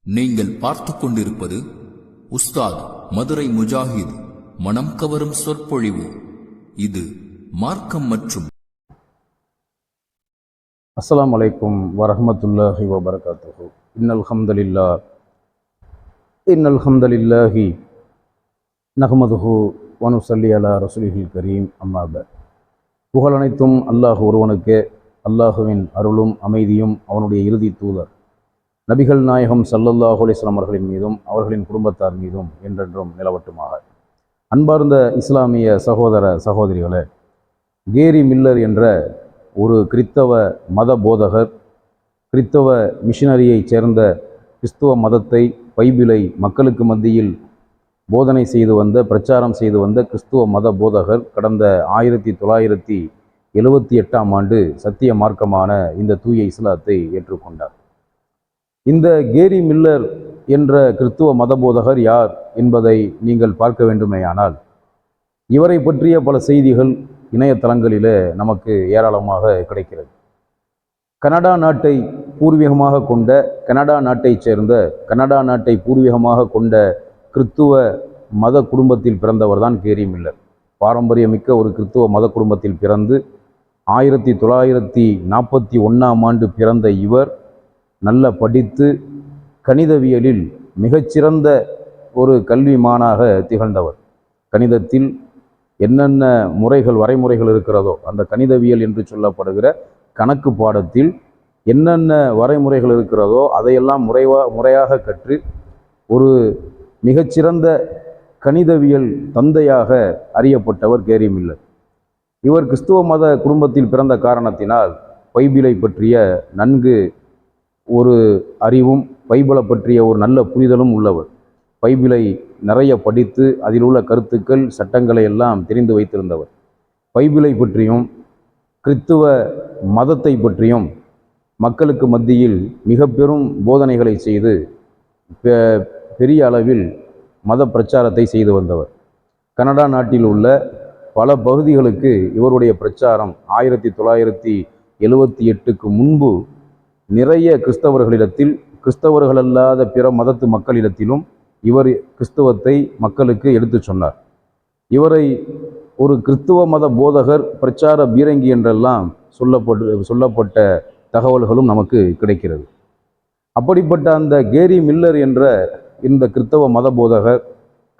நீங்கள் பார்த்து கொண்டிருப்பது உஸ்தாத் மதுரை முஜாஹித் மனம் கவரும் சொற்பொழிவு. இது மார்க்கம் மற்றும் அஸ்ஸலாமு அலைக்கும் வரஹ்மத்துல்லாஹி வபரகாத்துஹு. இன்னல் ஹம்தலில்லாஹி நஹ்மதுஹு வ நுஸல்லி அலா ரசூலிஹில் கரீம். அம்மா பஅத். புகழனைத்தும் அல்லாஹ் ஒருவனுக்கே. அல்லாஹுவின் அருளும் அமைதியும் அவனுடைய இறுதி தூதர் நபிகள் நாயகம் ஸல்லல்லாஹு அலைஹி வஸல்லம் அவர்களின் மீதும் அவர்களின் குடும்பத்தார் மீதும் என்றென்றும் நிலவட்டுமாக. அன்பார்ந்த இஸ்லாமிய சகோதர சகோதரிகளே, கேரி மில்லர் என்ற ஒரு கிறித்தவ மத போதகர், கிறித்தவ மிஷினரியைச் சேர்ந்த கிறிஸ்துவ மதத்தை, பைபிளை மக்களுக்கு மத்தியில் போதனை செய்து வந்த, பிரச்சாரம் செய்து வந்த கிறிஸ்துவ மத போதகர் கடந்த 1978ஆம் ஆண்டு சத்திய மார்க்கமான இந்த தூய இஸ்லாத்தை ஏற்றுக்கொண்டார். இந்த கேரி மில்லர் என்ற கிறிஸ்துவ மத போதகர் யார் என்பதை நீங்கள் பார்க்க வேண்டுமேயானால், இவரை பற்றிய பல செய்திகள் இணையதளங்களிலே நமக்கு ஏராளமாக கிடைக்கிறது. கனடா நாட்டை பூர்வீகமாக கொண்ட, கனடா நாட்டைச் சேர்ந்த, கனடா நாட்டை பூர்வீகமாக கொண்ட கிறிஸ்துவ மத குடும்பத்தில் பிறந்தவர் தான் கேரி மில்லர். பாரம்பரியமிக்க ஒரு கிறிஸ்துவ மத குடும்பத்தில் பிறந்து 1941ஆம் ஆண்டு பிறந்த இவர் நல்ல படித்து கணிதவியலில் மிகச்சிறந்த ஒரு கல்விமானாக திகழ்ந்தவர். கணிதத்தில் என்னென்ன முறைகள், வரைமுறைகள் இருக்கிறதோ, அந்த கணிதவியல் என்று சொல்லப்படுகிற கணக்கு பாடத்தில் என்னென்ன வரைமுறைகள் இருக்கிறதோ அதையெல்லாம் முறையாக கற்று ஒரு மிகச்சிறந்த கணிதவியல் தந்தையாக அறியப்பட்டவர் கேரி மில்லர். இவர் கிறிஸ்துவ மத குடும்பத்தில் பிறந்த காரணத்தினால் பைபிளை பற்றிய நன்கு ஒரு அறிவும், பைபிளை பற்றிய ஒரு நல்ல புரிதலும் உள்ளவர். பைபிளை நிறைய படித்து அதில் உள்ள கருத்துக்கள், சட்டங்களை எல்லாம் தெரிந்து வைத்திருந்தவர். பைபிளை பற்றியும் கிறிஸ்துவ மதத்தை பற்றியும் மக்களுக்கு மத்தியில் மிக பெரும் போதனைகளை செய்து பெரிய அளவில் மத பிரச்சாரத்தை செய்து வந்தவர். கனடா நாட்டில் உள்ள பல பகுதிகளுக்கு இவருடைய பிரச்சாரம் 1978க்கு முன்பு நிறைய கிறிஸ்தவர்களிடத்தில், கிறிஸ்தவர்கள் அல்லாத பிற மதத்து மக்களிடத்திலும் இவர் கிறிஸ்தவத்தை மக்களுக்கு எடுத்து சொன்னார். இவரை ஒரு கிறிஸ்துவ மத போதகர், பிரச்சார பீரங்கி என்றெல்லாம் சொல்லப்பட்ட தகவல்களும் நமக்கு கிடைக்கிறது. அப்படிப்பட்ட அந்த கேரி மில்லர் என்ற இந்த கிறிஸ்தவ மத போதகர்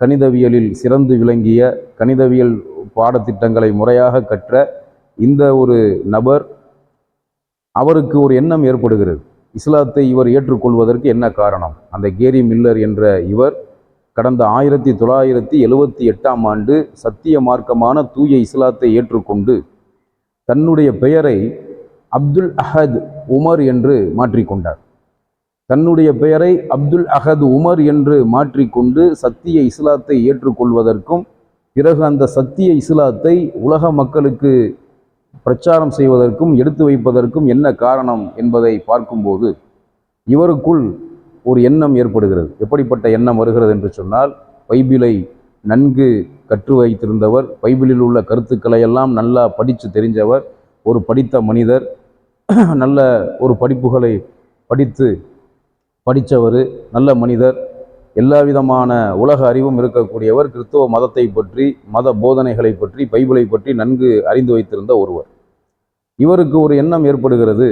கணிதவியலில் சிறந்து விளங்கிய, கணிதவியல் பாடத்திட்டங்களை முறையாக கற்ற இந்த ஒரு நபர், அவருக்கு ஒரு எண்ணம் ஏற்படுகிறது. இஸ்லாத்தை இவர் ஏற்றுக்கொள்வதற்கு என்ன காரணம்? அந்த கேரி மில்லர் என்ற இவர் கடந்த 1978ஆம் ஆண்டு சத்திய மார்க்கமான தூய இஸ்லாத்தை ஏற்றுக்கொண்டு தன்னுடைய பெயரை அப்துல் அஹத் உமர் என்று மாற்றிக்கொண்டார். தன்னுடைய பெயரை அப்துல் அஹத் உமர் என்று மாற்றிக்கொண்டு சத்திய இஸ்லாத்தை ஏற்றுக்கொள்வதற்கும், பிறகு அந்த சத்திய இஸ்லாத்தை உலக மக்களுக்கு பிரச்சாரம் செய்வதற்கும் எடுத்து வைப்பதற்கும் என்ன காரணம் என்பதை பார்க்கும்போது இவருக்குள் ஒரு எண்ணம் ஏற்படுகிறது. எப்படிப்பட்ட எண்ணம் வருகிறது என்று சொன்னால், பைபிளை நன்கு கற்று வைத்திருந்தவர், பைபிளில் உள்ள கருத்துக்களை எல்லாம் நல்லா படித்து தெரிஞ்சவர், ஒரு படித்த மனிதர், நல்ல ஒரு படிப்புகளை படித்தவர், நல்ல மனிதர், எல்லா விதமான உலக அறிவும் இருக்கக்கூடியவர், கிறிஸ்தவ மதத்தை பற்றி, மத போதனைகளை பற்றி, பைபிளை பற்றி நன்கு அறிந்து வைத்திருந்த ஒருவர். இவருக்கு ஒரு எண்ணம் ஏற்படுகிறது,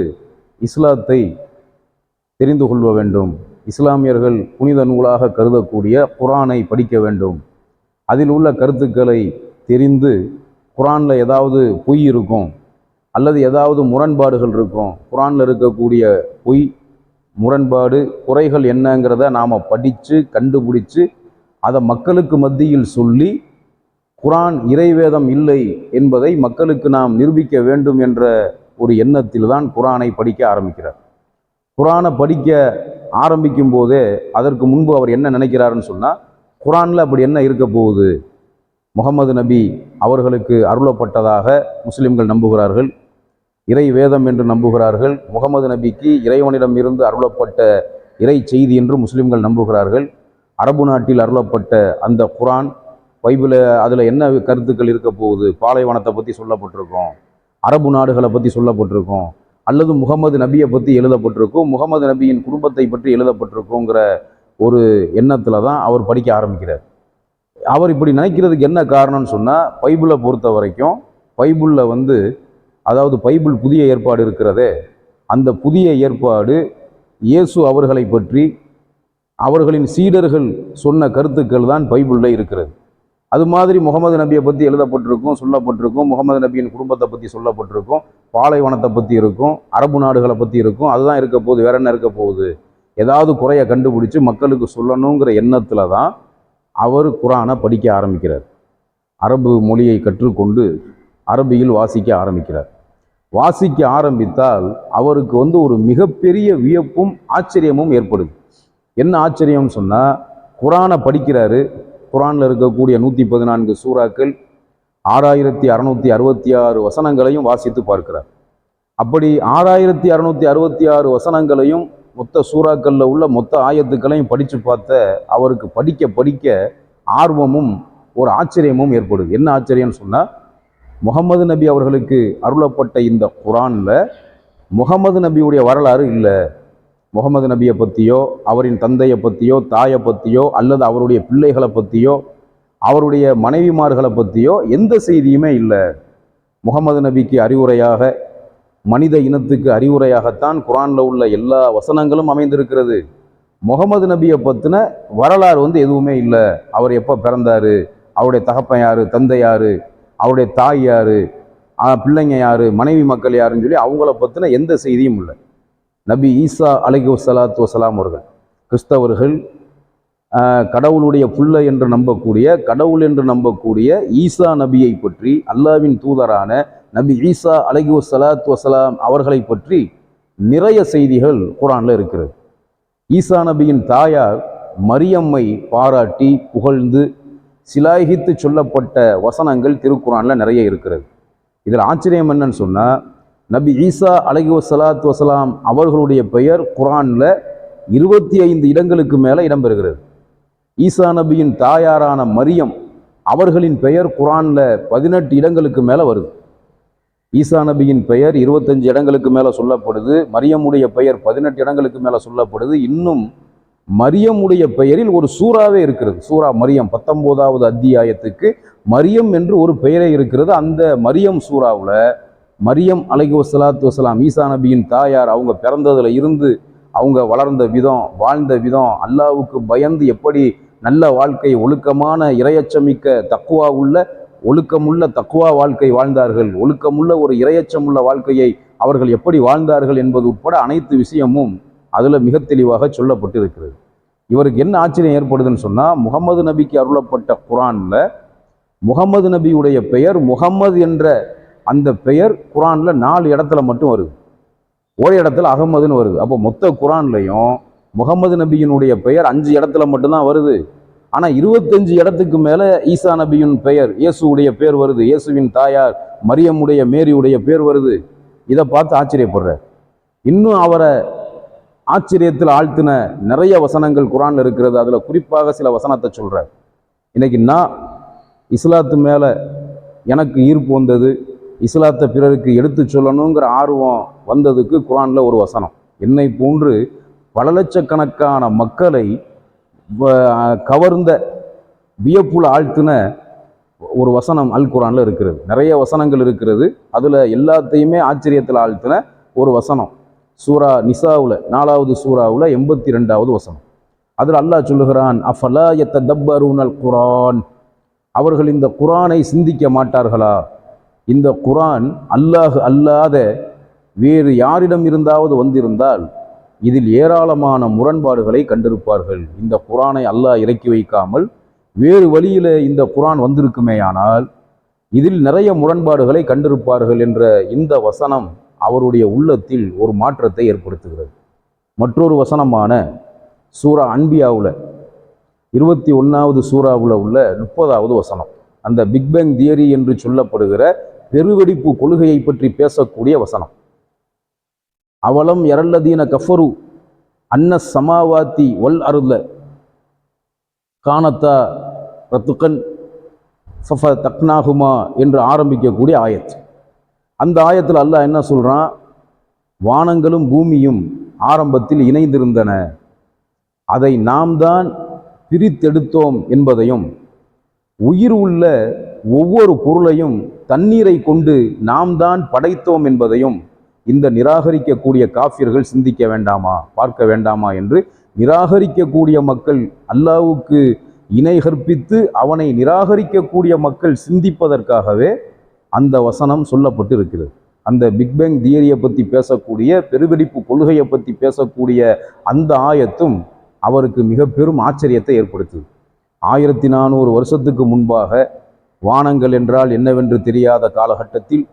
இஸ்லாத்தை தெரிந்து கொள்ள வேண்டும், இஸ்லாமியர்கள் புனித நூலாக கருதக்கூடிய குர்ஆனை படிக்க வேண்டும், அதில் உள்ள கருத்துக்களை தெரிந்து, குர்ஆனில் ஏதாவது பொய் இருக்கும் அல்லது ஏதாவது முரண்பாடுகள் இருக்கும், குர்ஆனில் இருக்கக்கூடிய பொய், முரண்பாடு, குறைகள் என்னங்கிறத நாம் படித்து கண்டுபிடிச்சு அதை மக்களுக்கு மத்தியில் சொல்லி, குர்ஆன் இறைவேதம் இல்லை என்பதை மக்களுக்கு நாம் நிரூபிக்க வேண்டும் என்ற ஒரு எண்ணத்தில் தான் குர்ஆனை படிக்க ஆரம்பிக்கிறார். குர்ஆனை படிக்க ஆரம்பிக்கும் போதே அதற்கு முன்பு அவர் என்ன நினைக்கிறாருன்னு சொன்னால், குர்ஆனில் அப்படி என்ன இருக்க போகுது? முகமது நபி அவர்களுக்கு அருளப்பட்டதாக முஸ்லிம்கள் நம்புகிறார்கள், இறை வேதம் என்று நம்புகிறார்கள். முகமது நபிக்கு இறைவனிடம் இருந்து அருளப்பட்ட இறை செய்தி என்று முஸ்லிம்கள் நம்புகிறார்கள். அரபு நாட்டில் அருளப்பட்ட அந்த குர்ஆன், பைபிளை அதில் என்ன கருத்துக்கள் இருக்க போகுது? பாலைவனத்தை பற்றி சொல்லப்பட்டிருக்கோம், அரபு நாடுகளை பற்றி சொல்லப்பட்டிருக்கோம், அல்லது முகமது நபியை பற்றி எழுதப்பட்டிருக்கும், முகமது நபியின் குடும்பத்தை பற்றி எழுதப்பட்டிருக்குங்கிற ஒரு எண்ணத்தில் தான் அவர் படிக்க ஆரம்பிக்கிறார். அவர் இப்படி நினைக்கிறதுக்கு என்ன காரணம்னு சொன்னால், பைபிளை பொறுத்த வரைக்கும் பைபிளில் அதாவது பைபிள் புதிய ஏற்பாடு இருக்கிறதே, அந்த புதிய ஏற்பாடு இயேசு அவர்களை பற்றி அவர்களின் சீடர்கள் சொன்ன கருத்துக்கள் தான் பைபிளில் இருக்கிறது. அது மாதிரி முகமது நபியை பற்றி எழுதப்பட்டிருக்கும், சொல்லப்பட்டிருக்கும், முகமது நபியின் குடும்பத்தை பற்றி சொல்லப்பட்டிருக்கும், பாலைவனத்தை பற்றி இருக்கும், அரபு நாடுகளை பற்றி இருக்கும். அதுதான் இருக்க போகுது, வேற என்ன இருக்க போகுது? ஏதாவது குறையை கண்டுபிடிச்சு மக்களுக்கு சொல்லணுங்கிற எண்ணத்தில் தான் அவர் குரானை படிக்க ஆரம்பிக்கிறார். அரபு மொழியை கற்றுக்கொண்டு அரபியில் வாசிக்க ஆரம்பிக்கிறார். வாசிக்க ஆரம்பித்தால் அவருக்கு ஒரு மிகப்பெரிய வியப்பும் ஆச்சரியமும் ஏற்படுது. என்ன ஆச்சரியம்னு சொன்னால், குரானை படிக்கிறாரு. குரானில் இருக்கக்கூடிய 114 சூறாக்கள், 6666 வசனங்களையும் வாசித்து பார்க்கிறார். அப்படி 6666 வசனங்களையும் மொத்த சூறாக்களில் உள்ள மொத்த ஆயத்துக்களையும் படித்து பார்த்த அவருக்கு படிக்க படிக்க ஆர்வமும் ஒரு ஆச்சரியமும் ஏற்படுது. என்ன ஆச்சரியம்னு சொன்னால், முகமது நபி அவர்களுக்கு அருளப்பட்ட இந்த குரானில் முகமது நபியுடைய வரலாறு இல்லை. முகமது நபியை பற்றியோ, அவரின் தந்தையை பற்றியோ, தாயை பற்றியோ, அல்லது அவருடைய பிள்ளைகளை பற்றியோ, அவருடைய மனைவிமார்களை பற்றியோ எந்த செய்தியுமே இல்லை. முகமது நபிக்கு அறிவுரையாக, மனித இனத்துக்கு அறிவுரையாகத்தான் குரானில் உள்ள எல்லா வசனங்களும் அமைந்திருக்கிறது. முகமது நபியை பற்றின வரலாறு எதுவுமே இல்லை. அவர் எப்போ பிறந்தார், அவருடைய தகப்பன் யார், தந்தை யார், அவருடைய தாய் யார், பிள்ளைங்க யார், மனைவி மக்கள் யாருன்னு சொல்லி அவங்கள பற்றின எந்த செய்தியும் இல்லை. நபி ஈசா அலைஹிஸ்ஸலாத்து வஸலாம் அவர்கள், கிறிஸ்தவர்கள் கடவுளுடைய புள்ள என்று நம்பக்கூடிய, கடவுள் என்று நம்பக்கூடிய ஈசா நபியை பற்றி, அல்லாவின் தூதரான நபி ஈசா அலைஹிஸ்ஸலாத்து வஸலாம் அவர்களை பற்றி நிறைய செய்திகள் குரானில் இருக்கிறது. ஈசா நபியின் தாயார் மரியம்மை பாராட்டி புகழ்ந்து சிலாகித்து சொல்லப்பட்ட வசனங்கள் திருக்குரானில் நிறைய இருக்கிறது. இதில் ஆச்சரியம் என்னன்னு சொன்னால், நபி ஈசா அலைஹிஸ்ஸலாத்து வஸலாம் அவர்களுடைய பெயர் குரானில் 25 இடங்களுக்கு மேலே இடம்பெறுகிறது. ஈசா நபியின் தாயாரான மரியம் அவர்களின் பெயர் குரானில் 18 இடங்களுக்கு மேலே வருது. ஈசா நபியின் பெயர் 25 இடங்களுக்கு மேலே சொல்லப்படுது. மரியமுடைய பெயர் 18 இடங்களுக்கு மேலே சொல்லப்படுது. இன்னும் மரியமுடைய பெயரில் ஒரு சூறாவே இருக்கிறது. சூரா மரியம் 19வது அத்தியாயத்துக்கு மரியம் என்று ஒரு பெயரே இருக்கிறது. அந்த மரியம் சூறாவில் மரியம் அலைஹிஸ்ஸலாத்து வஸலாம் ஈசா நபியின் தாயார் அவங்க பிறந்ததுல இருந்து அவங்க வளர்ந்த விதம், வாழ்ந்த விதம், அல்லாஹ்வுக்கு பயந்து எப்படி நல்ல வாழ்க்கை, ஒழுக்கமான இரையச்சமிக்க தக்குவா உள்ள ஒழுக்கமுள்ள தக்குவா வாழ்க்கை வாழ்ந்தார்கள், ஒழுக்கமுள்ள ஒரு இரையச்சமுள்ள வாழ்க்கையை அவர்கள் எப்படி வாழ்ந்தார்கள் என்பது உட்பட அனைத்து விஷயமும் அதில் மிக தெளிவாக சொல்லப்பட்டு இருக்கிறது. இவருக்கு என்ன ஆச்சரியம் ஏற்படுதுன்னு சொன்னால், முகமது நபிக்கு அருளப்பட்ட குரானில் முகமது நபியுடைய பெயர் முகமது என்ற அந்த பெயர் குரானில் 4 இடத்துல மட்டும் வருது. ஒரு இடத்துல அகமதுன்னு வருது. அப்போ மொத்த குரான்லையும் முகமது நபியினுடைய பெயர் 5 இடத்துல மட்டும்தான் வருது. ஆனால் 25 இடத்துக்கு மேலே ஈசா நபியின் பெயர், இயேசுடைய பேர் வருது. இயேசுவின் தாயார் மரியமுடைய மேரியுடைய பேர் வருது. இதை பார்த்து ஆச்சரியப்படுறார். இன்னும் அவரை ஆச்சரியத்தில் ஆழ்த்தின நிறைய வசனங்கள் குரானில் இருக்கிறது. அதில் குறிப்பாக சில வசனத்தை சொல்கிறார். இன்னைக்கு நான் இஸ்லாத்து மேலே எனக்கு ஈர்ப்பு வந்தது, இஸ்லாத்தை பிறருக்கு எடுத்து சொல்லணுங்கிற ஆர்வம் வந்ததுக்கு குரானில் ஒரு வசனம், என்னை போன்று பல லட்சக்கணக்கான மக்களை கவர்ந்த வியப்புல ஆழ்த்தின ஒரு வசனம் அல் குரானில் இருக்கிறது. நிறைய வசனங்கள் இருக்கிறது. அதில் எல்லாத்தையுமே ஆச்சரியத்தில் ஆழ்த்தின ஒரு வசனம் சூரா நிசாவில் 4வது சூறாவில் 82வது வசனம். அதில் அல்லாஹ் சொல்லுகிறான், அஃபலா யத்ததப்பரூனல் குரான், அவர்கள் இந்த குரானை சிந்திக்க மாட்டார்களா? இந்த குரான் அல்லாஹ் அல்லாத வேறு யாரிடம் இருந்தாவது வந்திருந்தால் இதில் ஏராளமான முரண்பாடுகளை கண்டிருப்பார்கள். இந்த குரானை அல்லாஹ் இறக்கி வைக்காமல் வேறு வழியில் இந்த குரான் வந்திருக்குமேயானால் இதில் நிறைய முரண்பாடுகளை கண்டிருப்பார்கள் என்ற இந்த வசனம் அவருடைய உள்ளத்தில் ஒரு மாற்றத்தை ஏற்படுத்துகிறது. மற்றொரு வசனமான சூரா அன்பியாவில் 21வது சூறாவில் உள்ள 30வது வசனம், அந்த பிக் பேங் தியரி என்று சொல்லப்படுகிற பெருவெடிப்பு கொள்கையை பற்றி பேசக்கூடிய வசனம். அவலம் யரல்லதீன கஃபரு அன்ன சமாவாத்தி வல் அருள கானத்தா ரத்துக்கன் ஃபஃப தக்னாகுமா என்று ஆரம்பிக்கக்கூடிய ஆயத். அந்த ஆயத்தில் அல்லாஹ் என்ன சொல்கிறான், வானங்களும் பூமியும் ஆரம்பத்தில் இணைந்திருந்தன, அதை நாம் தான் பிரித்தெடுத்தோம் என்பதையும், உயிர் உள்ள ஒவ்வொரு பொருளையும் தண்ணீரை கொண்டு நாம் தான் படைத்தோம் என்பதையும் இந்த நிராகரிக்கக்கூடிய காஃபிர்கள் சிந்திக்க வேண்டாமா, பார்க்க வேண்டாமா என்று நிராகரிக்கக்கூடிய மக்கள், அல்லாஹ்வுக்கு இணை கற்பித்து அவனை நிராகரிக்கக்கூடிய மக்கள் சிந்திப்பதற்காகவே அந்த வசனம் சொல்லப்பட்டு இருக்கிறது. அந்த பிக் பேங் தியரியை பற்றி பேசக்கூடிய, பெருவெடிப்பு கொள்கையை பற்றி பேசக்கூடிய அந்த ஆயத்தும் அவருக்கு மிக பெரும் ஆச்சரியத்தை ஏற்படுத்துது. 1400 வருஷத்துக்கு முன்பாக வானங்கள் என்றால் என்னவென்று தெரியாத காலகட்டத்தில்,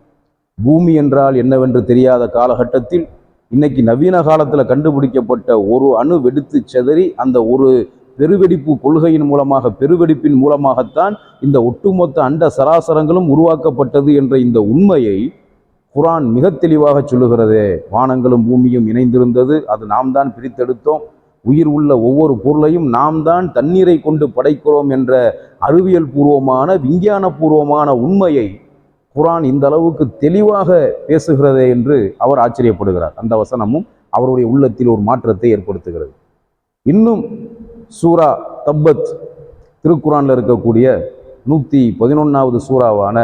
பூமி என்றால் என்னவென்று தெரியாத காலகட்டத்தில், இன்னைக்கு நவீன காலத்தில் கண்டுபிடிக்கப்பட்ட ஒரு அணு வெடித்து செதறி அந்த ஒரு பெருவெடிப்பு கொள்கையின் மூலமாக, பெருவெடிப்பின் மூலமாகத்தான் இந்த ஒட்டுமொத்த அண்ட சராசரங்களும் உருவாக்கப்பட்டது என்ற இந்த உண்மையை குர்ஆன் மிக தெளிவாக சொல்லுகிறது. வானங்களும் பூமியும் இணைந்திருந்தது, அது நாம் தான் பிரித்தெடுத்தோம், உயிர் உள்ள ஒவ்வொரு பொருளையும் நாம் தான் தண்ணீரை கொண்டு படைக்கிறோம் என்ற அறிவியல் பூர்வமான, விஞ்ஞான பூர்வமான உண்மையை குர்ஆன் இந்த அளவுக்கு தெளிவாக பேசுகிறதே என்று அவர் ஆச்சரியப்படுகிறார். அந்த வசனமும் அவருடைய உள்ளத்தில் ஒரு மாற்றத்தை ஏற்படுத்துகிறது. இன்னும் சூரா தப்பத், திருக்குர்ஆனில் இருக்கக்கூடிய 111வது சூறாவான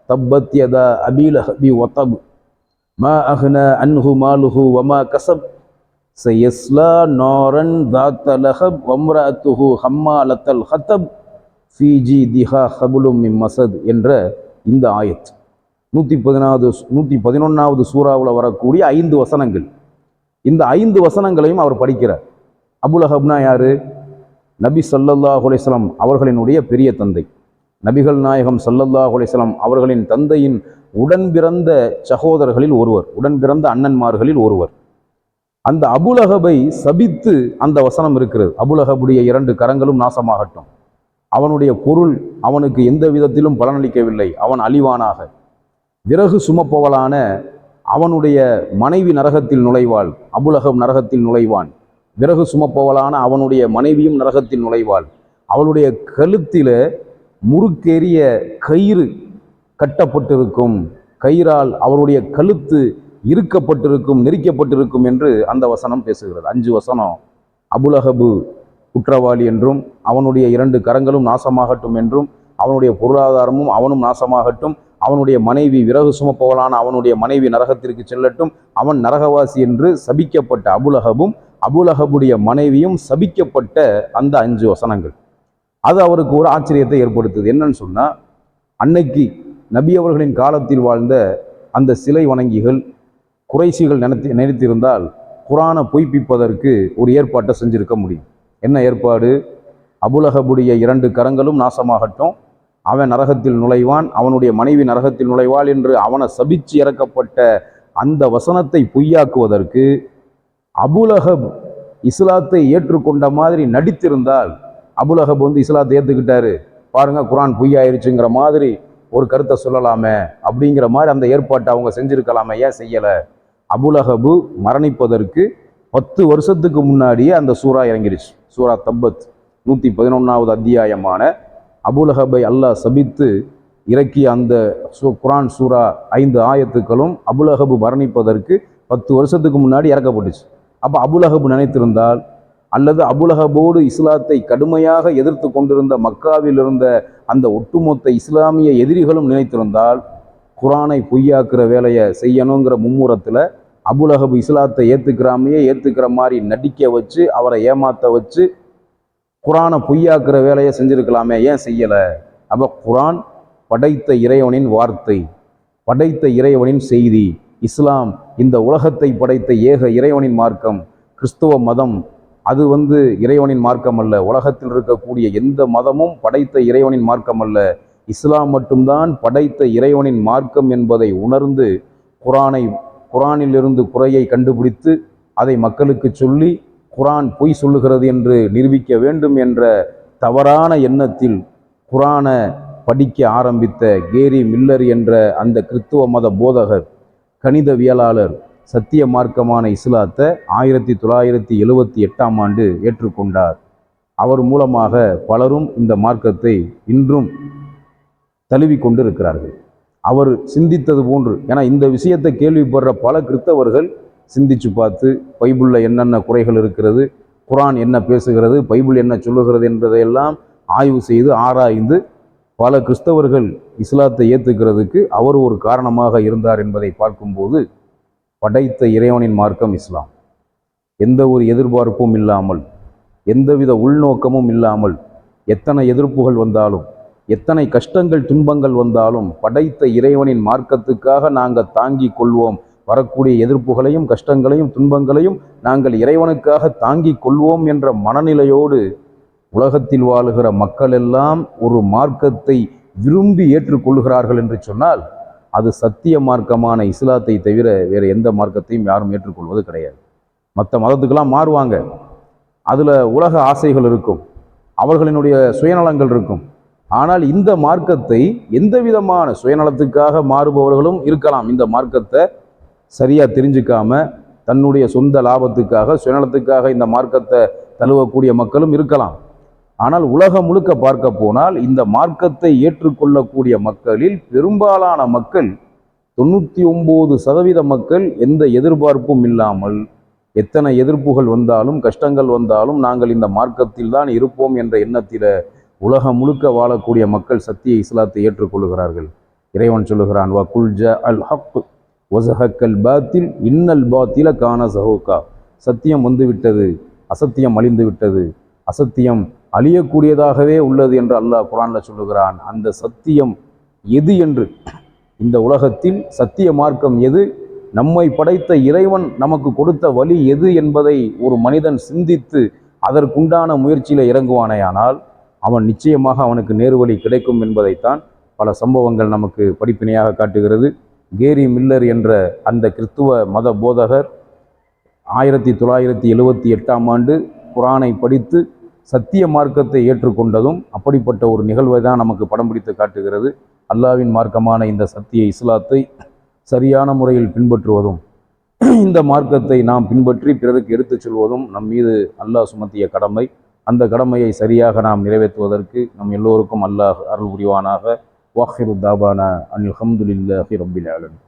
தப்பத் யதா அபீ லஹபி வதப் மா அஹ்னா அன்ஹு மாலுஹு வமா கஸப் சயஸ்லா நாரன் தாத்த லஹப் வம்ரஅத்துஹு ஹம்மாலத்தல் ஹத்தப் ஃபீ ஜீதிஹா ஹப்லும் மின் மஸத் என்ற இந்த ஆயத் 111வது சூறாவில் வரக்கூடிய 5 வசனங்கள். இந்த 5 வசனங்களையும் அவர் படிக்கிறார். அபுலஹப்னா யாரு? நபி ஸல்லல்லாஹு அலைஹி வஸல்லம் அவர்களினுடைய பெரிய தந்தை, நபிகள் நாயகம் ஸல்லல்லாஹு அலைஹி வஸல்லம் அவர்களின் தந்தையின் உடன் பிறந்த சகோதரர்களில் ஒருவர், உடன் பிறந்த அண்ணன்மார்களில் ஒருவர். அந்த அபுலஹபை சபித்து அந்த வசனம் இருக்கிறது. அபுலஹபுடைய 2 கரங்களும் நாசமாகட்டும், அவனுடைய பொருள் அவனுக்கு எந்த விதத்திலும் பலனளிக்கவில்லை, அவன் அழிவானாக. விறகு சுமப்பவளான அவனுடைய மனைவி நரகத்தில் நுழைவாள், அபுலஹப் நரகத்தில் நுழைவான். விறகு சுமப்பவளான அவனுடைய மனைவியும் நரகத்தில் நுழைவாள். அவளுடைய கழுத்தில முறுக்கேறிய கயிறு கட்டப்பட்டிருக்கும், கயிறால் அவருடைய கழுத்து இருக்கப்பட்டிருக்கும், நெரிக்கப்பட்டிருக்கும் என்று அந்த வசனம் பேசுகிறது. 5 வசனம் அபுலஹபு குற்றவாளி என்றும், அவனுடைய 2 கரங்களும் நாசமாகட்டும் என்றும், அவனுடைய பொருளாதாரமும் அவனும் நாசமாகட்டும், அவனுடைய மனைவி விறகு சுமப்பவளான அவனுடைய மனைவி நரகத்திற்கு செல்லட்டும், அவன் நரகவாசி என்று சபிக்கப்பட்ட அபுலஹபும் அபுலஹபுடைய மனைவியும் சபிக்கப்பட்ட அந்த 5 வசனங்கள். அது அவருக்கு ஒரு ஆச்சரியத்தை ஏற்படுத்துது. என்னன்னு சொன்னால், அன்னைக்கு நபி அவர்களின் காலத்தில் வாழ்ந்த அந்த சிலை வணங்கிகள், குறைஷிகள் நினைத்திருந்தால் குர்ஆனை பொய்ப்பிப்பதற்கு ஒரு ஏற்பாட்டை செஞ்சிருக்க முடியும். என்ன ஏற்பாடு? அபுலஹபுடைய 2 கரங்களும் நாசமாகட்டும், அவன் நரகத்தில் நுழைவான், அவனுடைய மனைவி நரகத்தில் நுழைவாள் என்று அவனை சபிச்சு இறக்கப்பட்ட அந்த வசனத்தை பொய்யாக்குவதற்கு அபுலஹப் இஸ்லாத்தை ஏற்றுக்கொண்ட மாதிரி நடித்திருந்தால், அபுலஹப் இஸ்லாத்தை ஏற்றுக்கிட்டாரு பாருங்க, குர்ஆன் பொய்யாயிருச்சுங்கிற மாதிரி ஒரு கருத்தை சொல்லலாமே, அப்படிங்கிற மாதிரி அந்த ஏற்பாட்டை அவங்க செஞ்சிருக்கலாமே, ஏன் செய்யலை? அபுலஹபு மரணிப்பதற்கு 10 வருஷத்துக்கு முன்னாடியே அந்த சூறா இறங்கிருச்சு. சூரா தப்பத் 111வது அத்தியாயமான அபுலஹபை அல்லாஹ் சபித்து இறக்கிய அந்த குர்ஆன் சூரா 5 ஆயத்துக்களும் அபுலஹபு மரணிப்பதற்கு 10 வருஷத்துக்கு முன்னாடி இறக்கப்பட்டுச்சு. அப்போ அபுலஹபு நினைத்திருந்தால், அல்லது அபுலஹபோடு இஸ்லாத்தை கடுமையாக எதிர்த்து கொண்டிருந்த மக்காவில் இருந்த அந்த ஒட்டுமொத்த இஸ்லாமிய எதிரிகளும் நினைத்திருந்தால், குர்ஆனை பொய்யாக்குற வேலையை செய்யணுங்கிற மும்முரத்தில் அபுலஹபு இஸ்லாத்தை ஏற்றுக்கிற மாதிரி நடிக்க வச்சு, அவரை ஏமாற்ற வச்சு குர்ஆனை பொய்யாக்குற வேலையை செஞ்சிருக்கலாமே, ஏன் செய்யலை? அப்போ குர்ஆன் படைத்த இறைவனின் வார்த்தை, படைத்த இறைவனின் செய்தி. இஸ்லாம் இந்த உலகத்தை படைத்த ஏக இறைவனின் மார்க்கம். கிறிஸ்துவ மதம் அது இறைவனின் மார்க்கம் அல்ல. உலகத்தில் இருக்கக்கூடிய எந்த மதமும் படைத்த இறைவனின் மார்க்கம் அல்ல. இஸ்லாம் மட்டும்தான் படைத்த இறைவனின் மார்க்கம் என்பதை உணர்ந்து குர்ஆனிலிருந்து குறையை கண்டுபிடித்து அதை மக்களுக்கு சொல்லி குர்ஆன் பொய் சொல்லுகிறது என்று நிரூபிக்க வேண்டும் என்ற தவறான எண்ணத்தில் குர்ஆனை படிக்க ஆரம்பித்த கேரி மில்லர் என்ற அந்த கிறிஸ்துவ மத போதகர், கணிதவியலாளர், சத்திய மார்க்கமான இஸ்லாத்தை 1978ஆம் ஆண்டு ஏற்றுக்கொண்டார். அவர் மூலமாக பலரும் இந்த மார்க்கத்தை இன்றும் தழுவி கொண்டு இருக்கிறார்கள். அவர் சிந்தித்தது போன்று, ஏன்னா இந்த விஷயத்தை கேள்விப்படுற பல கிறிஸ்தவர்கள் சிந்திச்சு பார்த்து பைபிளில் என்னென்ன குறைகள் இருக்கிறது, குர்ஆன் என்ன பேசுகிறது, பைபிள் என்ன சொல்லுகிறது என்பதையெல்லாம் ஆய்வு செய்து ஆராய்ந்து பல கிறிஸ்தவர்கள் இஸ்லாத்தை ஏற்றுக்கிறதுக்கு அவர் ஒரு காரணமாக இருந்தார் என்பதை பார்க்கும்போது, படைத்த இறைவனின் மார்க்கம் இஸ்லாம். எந்த ஒரு எதிர்பார்ப்பும் இல்லாமல், எந்தவித உள்நோக்கமும் இல்லாமல், எத்தனை எதிர்ப்புகள் வந்தாலும், எத்தனை கஷ்டங்கள் துன்பங்கள் வந்தாலும் படைத்த இறைவனின் மார்க்கத்துக்காக நாங்கள் தாங்கி கொள்வோம். வரக்கூடிய எதிர்ப்புகளையும் கஷ்டங்களையும் துன்பங்களையும் நாங்கள் இறைவனுக்காக தாங்கி கொள்வோம் என்ற மனநிலையோடு உலகத்தில் வாழுகிற மக்கள் எல்லாம் ஒரு மார்க்கத்தை விரும்பி ஏற்றுக்கொள்கிறார்கள் என்று சொன்னால், அது சத்திய மார்க்கமான இஸ்லாத்தை தவிர வேறு எந்த மார்க்கத்தையும் யாரும் ஏற்றுக்கொள்வது கிடையாது. மற்ற மதத்துக்கெல்லாம் மாறுவாங்க, அதில் உலக ஆசைகள் இருக்கும், அவர்களினுடைய சுயநலங்கள் இருக்கும். ஆனால் இந்த மார்க்கத்தை எந்த விதமான சுயநலத்துக்காக மாறுபவர்களும் இருக்கலாம். இந்த மார்க்கத்தை சரியாக தெரிஞ்சுக்காம தன்னுடைய சொந்த லாபத்துக்காக சுயநலத்துக்காக இந்த மார்க்கத்தை தழுவக்கூடிய மக்களும் இருக்கலாம். ஆனால் உலகம் முழுக்க பார்க்க போனால் இந்த மார்க்கத்தை ஏற்றுக்கொள்ளக்கூடிய மக்களில் பெரும்பாலான மக்கள் 99% மக்கள் எந்த எதிர்பார்ப்பும் இல்லாமல், எத்தனை எதிர்ப்புகள் வந்தாலும் கஷ்டங்கள் வந்தாலும் நாங்கள் இந்த மார்க்கத்தில் தான் இருப்போம் என்ற எண்ணத்தில் உலகம் முழுக்க வாழக்கூடிய மக்கள் சத்திய இஸ்லாத்தை ஏற்றுக்கொள்கிறார்கள். இறைவன் சொல்லுகிறான், வ குல் ஜா அல் ஹக் வஸஹக்கல் பாத்தில் இன்னல் பாத்தில கான ஸஹூகா. சத்தியம் வந்துவிட்டது, அசத்தியம் அழிந்து விட்டது, அசத்தியம் அழியக்கூடியதாகவே உள்ளது என்று அல்லாஹ் குர்ஆன்ல சொல்லுகிறான். அந்த சத்தியம் எது என்று, இந்த உலகத்தில் சத்திய மார்க்கம் எது, நம்மை படைத்த இறைவன் நமக்கு கொடுத்த வழி எது என்பதை ஒரு மனிதன் சிந்தித்து அதற்குண்டான முயற்சியில் இறங்குவானேயானால் அவன் நிச்சயமாக அவனுக்கு நேர்வழி கிடைக்கும் என்பதைத்தான் பல சம்பவங்கள் நமக்கு படிப்பினையாக காட்டுகிறது. கேரி மில்லர் என்ற அந்த கிறிஸ்துவ மத போதகர் 1978ஆம் ஆண்டு குர்ஆனை படித்து சத்திய மார்க்கத்தை ஏற்றுக்கொண்டதும் அப்படிப்பட்ட ஒரு நிகழ்வை தான் நமக்கு படம் பிடித்து காட்டுகிறது. அல்லாஹ்வின் மார்க்கமான இந்த சத்திய இஸ்லாத்தை சரியான முறையில் பின்பற்றுவதும், இந்த மார்க்கத்தை நாம் பின்பற்றி பிறருக்கு எடுத்துச் செல்வதும் நம் மீது அல்லாஹ் சுமத்திய கடமை. அந்த கடமையை சரியாக நாம் நிறைவேற்றுவதற்கு நம் எல்லோருக்கும் அல்லாஹ் அருள் புரிவானாக. வாஹிரு தாபானா அனில் ஹம்துலில்லாஹி ரப்பில் ஆலமீன்.